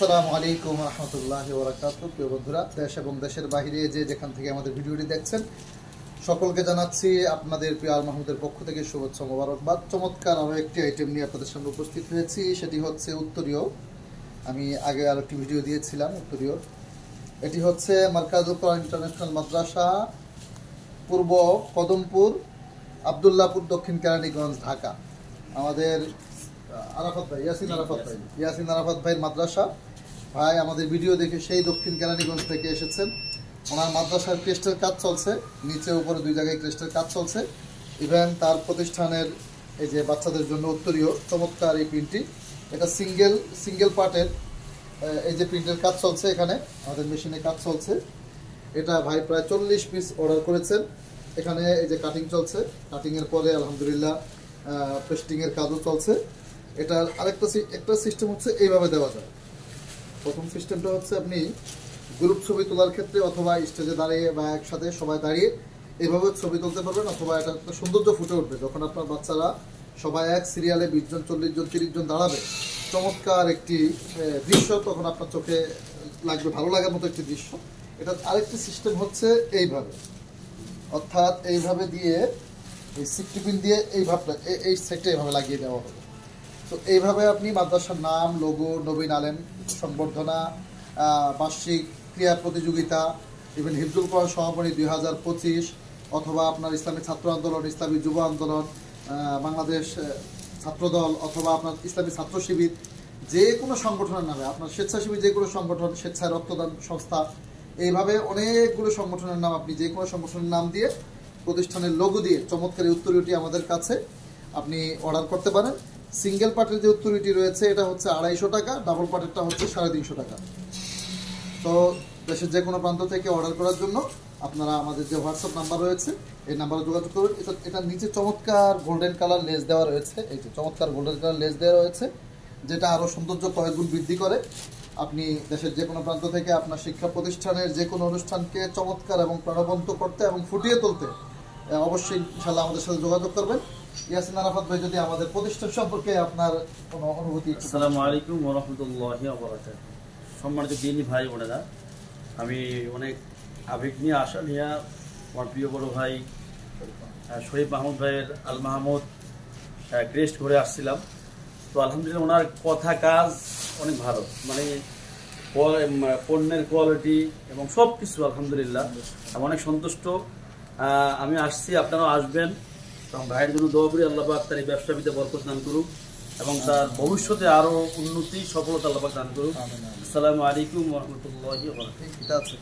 আসসালামু আলাইকুম রহমতুল্লাহি ওয়া বারাকাতুহু। প্রিয় বন্ধুরা, দেশ এবং দেশের বাইরে যে যেখান থেকে আমাদের ভিডিওটি দেখছেন, সকলকে জানাচ্ছি আপনাদের প্রিয় আল মাহমুদের পক্ষ থেকে শুভেচ্ছা মোবারকবাদ। চমৎকার আরও একটি আইটেম নিয়ে আপনাদের সামনে উপস্থিত হয়েছি, সেটি হচ্ছে উত্তরীয়। আমি আগে আর একটি ভিডিও দিয়েছিলাম উত্তরীয়। এটি হচ্ছে মার্কাজুল কোরআন ইন্টারন্যাশনাল মাদ্রাসা, পূর্ব কদমপুর, আবদুল্লাহপুর, দক্ষিণ কেরানীগঞ্জ, ঢাকা। আমাদের আরাফাত ভাই, ইয়াসিন আরাফাত ভাইয়ের মাদ্রাসা। ভাই আমাদের ভিডিও দেখে সেই দক্ষিণ কেরানীগঞ্জ থেকে এসেছেন। ওনার মাদ্রাসার ক্রেস্টের কাজ চলছে, নিচে উপরে দুই জায়গায় ক্রেস্টের কাজ চলছে। ইভেন তার প্রতিষ্ঠানের এই যে বাচ্চাদের জন্য উত্তরীয় চমৎকার এই প্রিন্টটি, এটা সিঙ্গেল পার্টের এই যে প্রিন্টের কাজ চলছে, এখানে আমাদের মেশিনে কাজ চলছে। এটা ভাই প্রায় 40 পিস অর্ডার করেছেন। এখানে এই যে কাটিং চলছে, কাটিংয়ের পরে আলহামদুলিল্লাহ পেস্টিংয়ের কাজও চলছে। এটার একটা সিস্টেম হচ্ছে এইভাবে দেওয়া যায়। প্রথম সিস্টেমটা হচ্ছে আপনি গ্রুপ ছবি তোলার ক্ষেত্রে অথবা স্টেজে দাঁড়িয়ে বা একসাথে সবাই দাঁড়িয়ে এভাবে ছবি তুলতে পারবেন, অথবা এটা একটা সৌন্দর্য ফুটে উঠবে যখন আপনার বাচ্চারা সবাই এক সিরিয়ালে 20 জন 40 জন 30 জন দাঁড়াবে। চমৎকার একটি দৃশ্য তখন আপনার চোখে লাগবে, ভালো লাগার মতো একটি দৃশ্য। এটা আরেকটি সিস্টেম হচ্ছে এইভাবে, অর্থাৎ এইভাবে দিয়ে এই সিফটি পিন দিয়ে এই ভাবটা এই সেটটা এইভাবে লাগিয়ে দেওয়া হবে। তো এইভাবে আপনি মাদ্রাসার নাম, লোগো, নবীন আলেম সংবর্ধনা, বার্ষিক ক্রীড়া প্রতিযোগিতা, ইভেন হিফজুল কোরআন সমাপনী 2025, অথবা আপনার ইসলামী ছাত্র আন্দোলন, ইসলামী যুব আন্দোলন, বাংলাদেশ ছাত্রদল, অথবা আপনার ইসলামী ছাত্র শিবির, যে কোনো সংগঠনের নামে, আপনার স্বেচ্ছাসেবী যে কোনো সংগঠন, স্বেচ্ছায় রক্তদান সংস্থা, এইভাবে অনেকগুলো সংগঠনের নাম, আপনি যে কোনো সংগঠনের নাম দিয়ে প্রতিষ্ঠানের লোগো দিয়ে চমৎকার উত্তরীয়টি আমাদের কাছে আপনি অর্ডার করতে পারেন। সিঙ্গেল পার্টের যে উত্তরীয়টি রয়েছে এটা হচ্ছে 250 টাকা, ডাবল পার্টেরটা হচ্ছে 350 টাকা। তো দেশের যে কোনো প্রান্ত থেকে অর্ডার করার জন্য আপনারা আমাদের যে হোয়াটসঅ্যাপ নাম্বার রয়েছে এই নাম্বারে যোগাযোগ করুন। এটার নিচে চমৎকার গোল্ডেন কালার লেস দেওয়া রয়েছে, এই যে চমৎকার গোল্ডেন কালার লেস দেওয়া রয়েছে, যেটা আরও সৌন্দর্য কয়েকগুণ বৃদ্ধি করে। আপনি দেশের যে কোনো প্রান্ত থেকে আপনার শিক্ষা প্রতিষ্ঠানের যে কোনো অনুষ্ঠানকে চমৎকার এবং প্রাণবন্ত করতে এবং ফুটিয়ে তুলতে অবশ্যই ইনশাআল্লাহ আমাদের সাথে যোগাযোগ করবেন। ইয়াসিন আরাফাত ভাই, যদি আমাদের প্রতিষ্ঠান সম্পর্কে আপনার কোনো অনুভূতি। আসসালামু আলাইকুম ওয়া রাহমাতুল্লাহি ওয়া বারাকাতুহু। সম্মানিত দিনী ভাই বোনেরা, আমি অনেক আবেগ নিয়ে আশা নিয়ে আমার প্রিয় বড় ভাই শরীফ মাহমুদ ভাইয়ের আল মাহমুদ ক্রেস্ট ঘুরে আসছিলাম। তো আলহামদুলিল্লাহ ওনার কথা কাজ অনেক ভালো, মানে পণ্যের কোয়ালিটি এবং সব কিছু আলহামদুলিল্লাহ আমি অনেক সন্তুষ্ট। আমি আসছি, আপনারাও আসবেন। এবং ভাইয়ের জন্য দোয়া করি, আল্লাহ পাক তার এই ব্যবসাবিতে বরকত দান করুক এবং তার ভবিষ্যতে আরো উন্নতি সফলতা আল্লাহ পাক দান করুক। আসসালামু আলাইকুম ওয়া রাহমাতুল্লাহি ওয়া বারাকাতুহু।